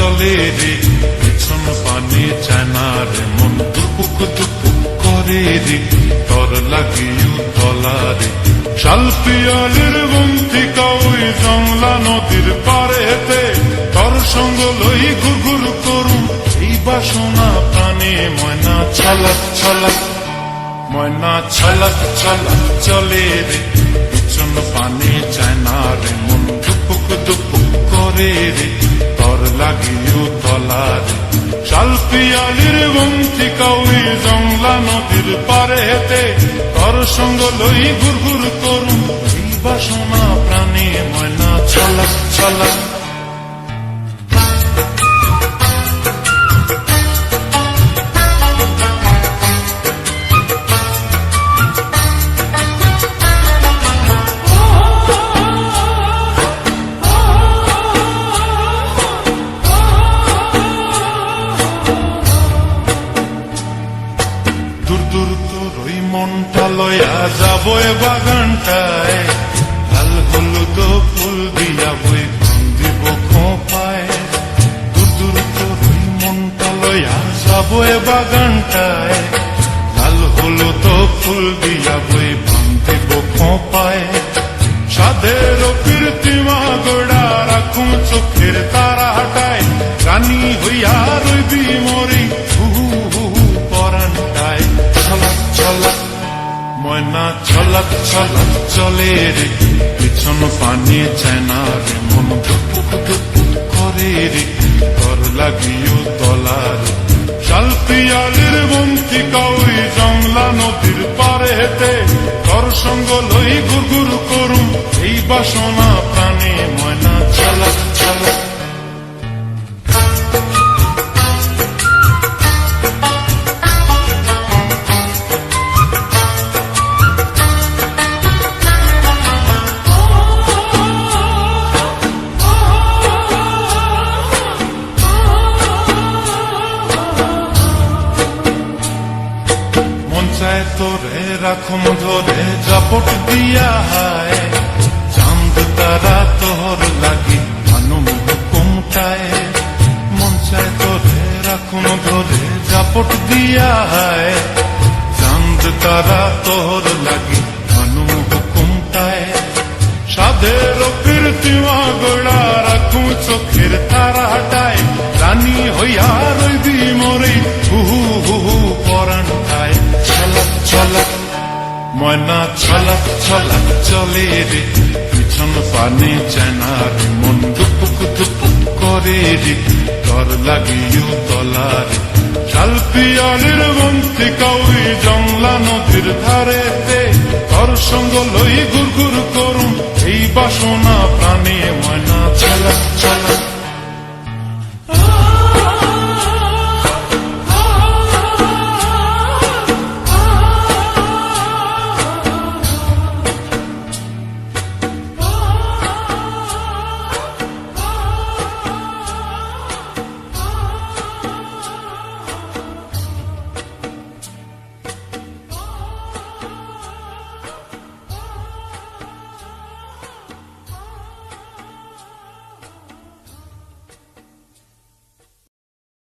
চলে রে, পিছন পানে চায় না রে, মন দুপুক দুপুক করে রে, তর লাগিও তলারে। শালপিয়ালির বন্তিকা ওই জংলা নদীর পারেতে, তর সঙ্গ লই ঘুরঘুর করুম এই বাসনা প্রাণে। ময়না ছলক ছলক, ময়না ছলক ছলক চলে রে, পিছন পানে চায় না রে, মন দুপুক দুপুক করে রে, তর লাগিও তলারে। শালপিয়ালির বন্তিকা ওই জংলা নদীর পারেতে, তর সঙ্গ লই ঘুরঘুর করুম এই বাসনা প্রাণে। ময়না ছলক ছলক। দূর দূর তোর ওই মনটা লয়া যাবো এ বাগানটায়, লাল হলুদ ফুল দিয়া বই দিব খোঁপায়। দূর দূর তোর ওই মনটা লয়া যাবো এ বাগানটায়, লাল হলুদ ফুল দিয়া বই দিব খোঁপায়। সাধের কীর্তিমা গোড়া রাখুম চোখের তারা হাটায়, রানী হইয়া রইবি মরি পরানটায়। ছলক ছলক, ময়না ছলক ছলক চলে রে, পিছন পানে চায় না রে, মন দুপুক দুপুক করে রে, তর লাগিও তলারে। শালপিয়ালির বন্তিকা ওই জংলা নদীর পারেতে, তর সঙ্গ লই ঘুরঘুর করুম এই বাসনা প্রাণে। ময়না ছলক ছলক। চায় তোরে রাখুম ধরে জাপট দিয়া হায়, চাঁদ তারা তোর লাগি মানুম হুকুমটায়। মন চায় তোরে রাখুম ধরে জাপট দিয়া হায়, চাঁদ তারা তোর লাগি মানুম হুকুমটায়। সাধের কীর্তিমা গোড়া রাখুম চোখের তারা হাটায়, রানী হইয়া রইবি মরি হুহু হুহু পরানটায়। ছলক ছলক, ময়না ছলক ছলক চলে রে, পিছন পানে চায় না রে, মন দুপুক দুপুক করে রে, তর লাগিও তলারে। শালপিয়ালির বন্তিকা ওই জংলা নদীর ধারেতে, তর সঙ্গ লই ঘুরঘুর করুম এই বাসনা প্রাণে।